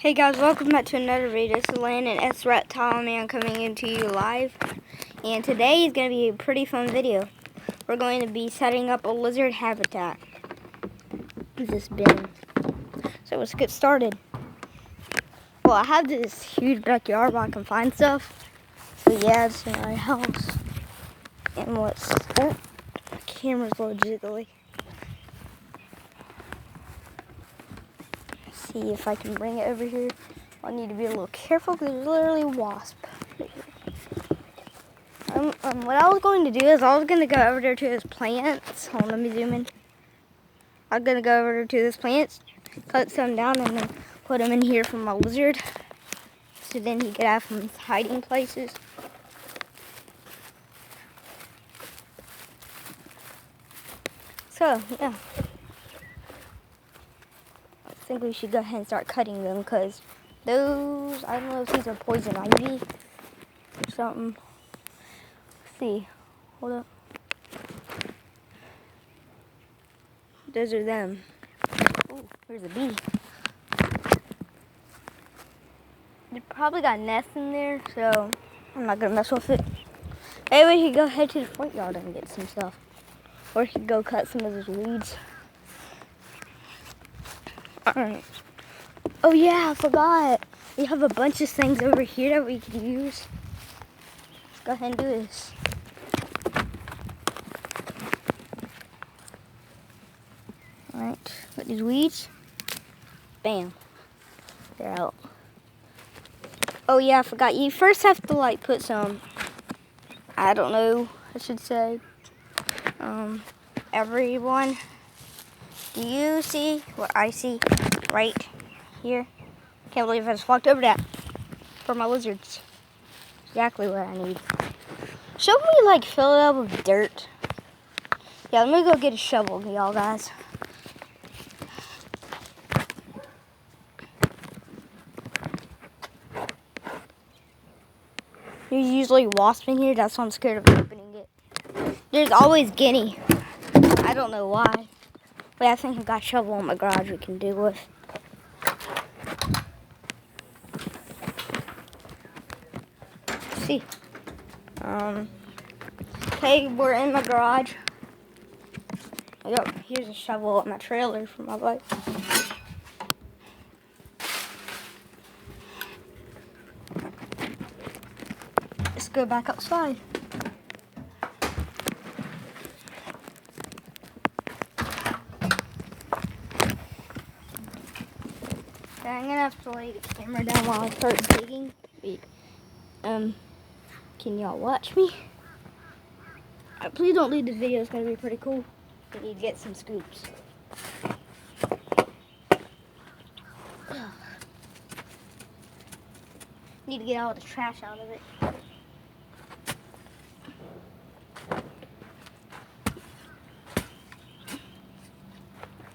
Hey guys, welcome back to another video. This is Landon S. Reptile Man coming into you live. And today is going to be a pretty fun video. We're going to be setting up a lizard habitat. This bin. So let's get started. Well, I have this huge backyard where I can find stuff. So yeah, it's in our house. And what's... Oh, the camera's a little jiggly. See if I can bring it over here. I need to be a little careful because there's literally a wasp. What I was going to do is I was going to go over there to his plants. Hold on, let me zoom in. I'm going to go over there to his plants, cut some down, and then put them in here for my lizard. So then he could have some hiding places. So, yeah. I think we should go ahead and start cutting them because those, I don't know if these are poison ivy or something. Let's see. Hold up. Those are them. Ooh, there's a bee. They probably got nests in there, so I'm not gonna mess with it. Maybe we could go head to the front yard and get some stuff. Or we could go cut some of those weeds. Alright. Oh yeah, I forgot. We have a bunch of things over here that we could use. Let's go ahead and do this. Alright, put these weeds. Bam. They're out. Oh yeah, I forgot. You first have to like put some, I don't know, I should say, everyone. Do you see what I see right here? Can't believe I just walked over that for my lizards. Exactly what I need. Should we like fill it up with dirt? Yeah, let me go get a shovel, y'all guys. There's usually wasps in here, that's why I'm scared of opening it. There's always guinea. I don't know why. Wait, I think I got a shovel in my garage we can do with. Let's see. Okay, we're in my garage. Yep, here's a shovel in my trailer for my bike. Let's go back outside. Okay, I'm gonna have to lay the camera down while I start digging. Wait, can y'all watch me? Please don't leave this video, it's gonna be pretty cool. We need to get some scoops. Need to get all the trash out of it.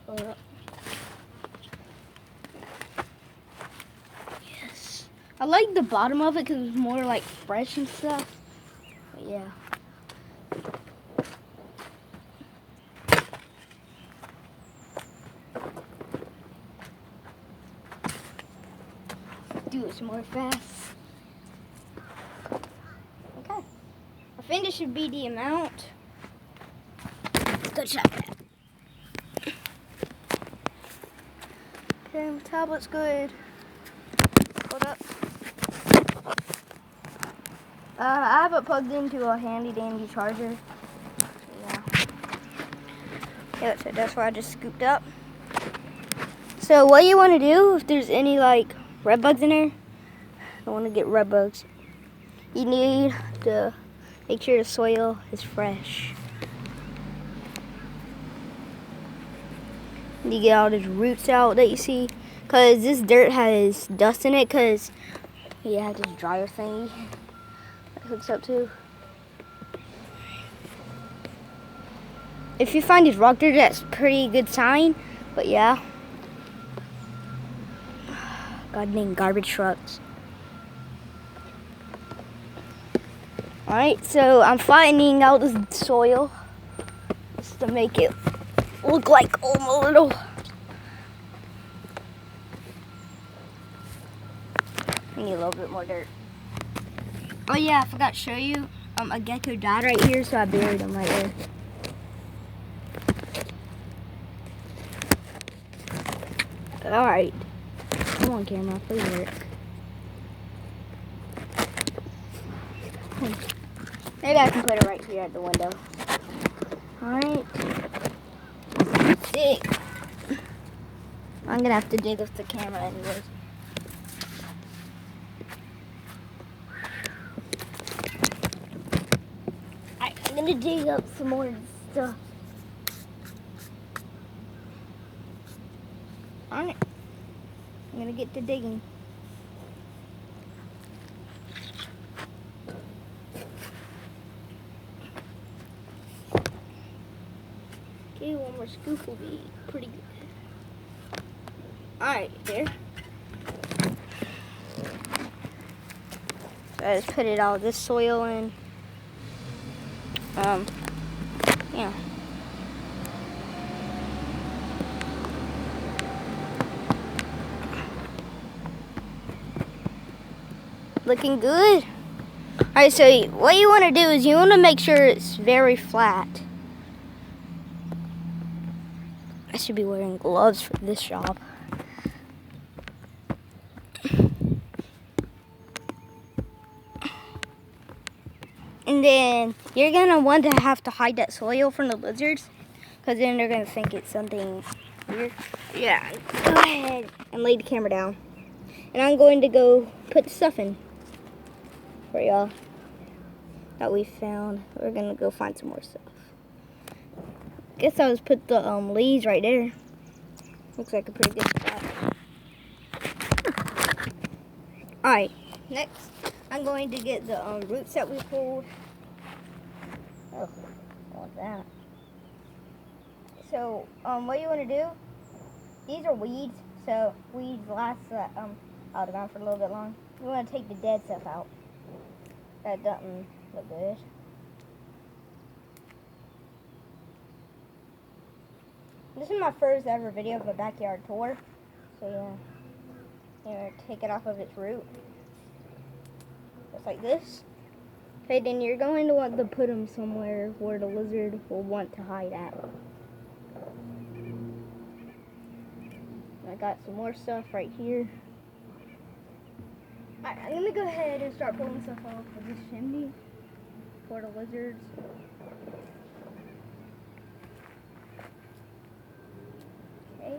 Hold up. Yes. I like the bottom of it because it's more like fresh and stuff. But yeah. Do it some more fast. Okay. I think this should be the amount. Let's go check that. Okay, my tablet's good. Hold up. I have it plugged into a handy dandy charger. Yeah, that's why I just scooped up. So what you want to do, if there's any like red bugs in there, I want to get red bugs. You need to make sure the soil is fresh. You get all these roots out that you see, cause this dirt has dust in it. Cause you have this dryer thingy that hooks up to. If you find these rock dirt, that's a pretty good sign. But yeah. God dang garbage trucks. Alright, so I'm flattening out this soil just to make it look like a little need a little bit more dirt. Oh yeah, I forgot to show you. A gecko died right here, so I buried him right there. Alright. Come on, camera. Please work. Maybe I can put it right here at the window. Alright. Dig. I'm gonna have to dig with the camera anyways. Alright, I'm gonna dig up some more stuff. Alright. I'm gonna get to digging. Okay, one more scoop will be pretty good. Alright, there. So I just put it all this soil in. Yeah. Looking good. Alright, so what you want to do is you want to make sure it's very flat. I should be wearing gloves for this job. And then you're going to want to have to hide that soil from the lizards, because then they're going to think it's something weird. Yeah, go ahead and lay the camera down. And I'm going to go put the stuff in for y'all that we found. We're going to go find some more stuff. Guess I'll just put the leaves right there. Looks like a pretty good spot. Alright, next I'm going to get the roots that we pulled. Oh, I want that. So, what you want to do, these are weeds, so weeds last out of the ground for a little bit long. You want to take the dead stuff out. That doesn't look good. This is my first ever video of a backyard tour. So yeah, you're gonna take it off of its root. Just like this. Okay, then you're going to want to put them somewhere where the lizard will want to hide at. I got some more stuff right here. Alright, I'm gonna go ahead and start pulling stuff off of this chimney for the lizards. Okay.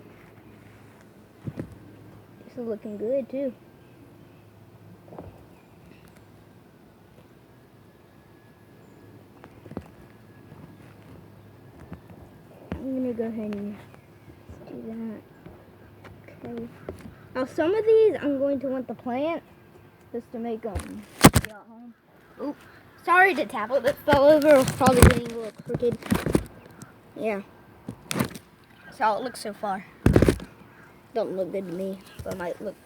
This is looking good too. I'm gonna go ahead and do that. Okay. Now some of these I'm going to want to plant just to make them at home. Oop. Sorry, the tablet that fell over was probably getting a little crooked. Yeah. That's how it looks so far. Don't look good to me, but it might look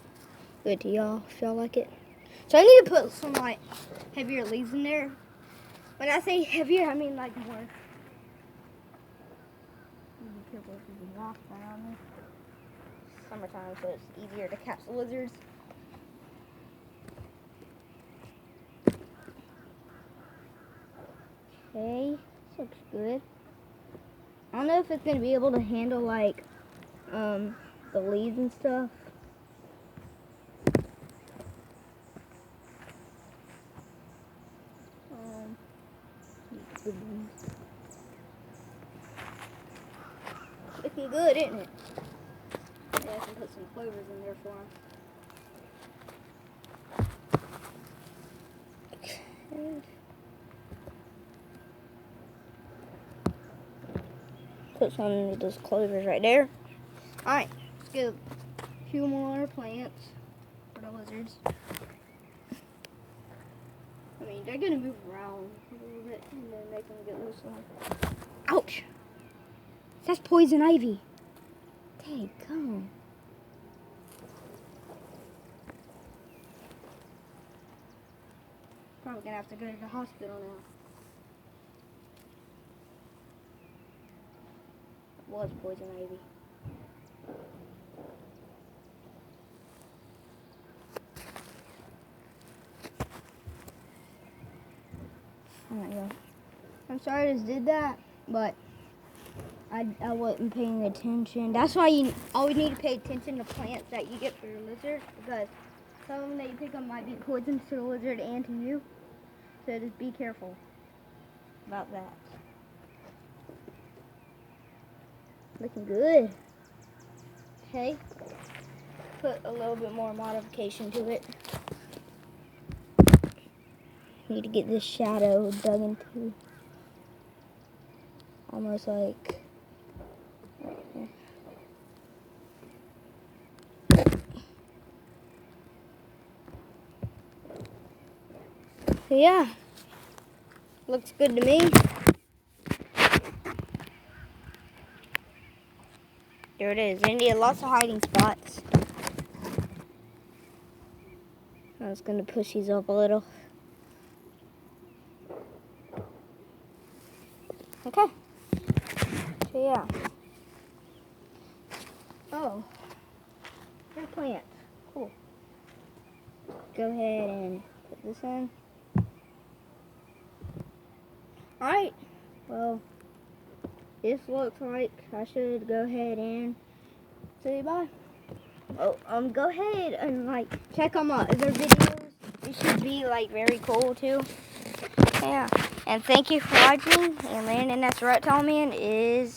good to y'all if y'all like it. So I need to put some like heavier leaves in there. When I say heavier, I mean like more. Be careful if you can walk around this. Summertime, so it's easier to catch the lizards. Okay, this looks good. I don't know if it's gonna be able to handle like the leaves and stuff. Looking good, isn't it? Yeah, I can put some clovers in there for them. Okay. Put some of those clovers right there. Alright, let's get a few more plants for the lizards. I mean, they're gonna move around a little bit and then they can get loose on. Ouch! That's poison ivy. Dang, come on. Probably gonna have to go to the hospital now. It was poison ivy. Oh my god. I'm sorry I just did that, but I wasn't paying attention. That's why you always need to pay attention to plants that you get for your lizard, because some of them that you pick up might be poisonous to the lizard and to you. So just be careful about that. Looking good. Okay. Put a little bit more modification to it. Need to get this shadow dug into. Almost like right here. So yeah, looks good to me. There it is. India, lots of hiding spots. I was gonna push these up a little. Okay. So yeah. Oh, there's plants. Cool. Go ahead and put this in. Alright. Well, this looks like I should go ahead and say bye. Oh, go ahead and like check on my other videos. It should be like very cool too. Yeah. And thank you for watching. And Landon S. Reptile Man is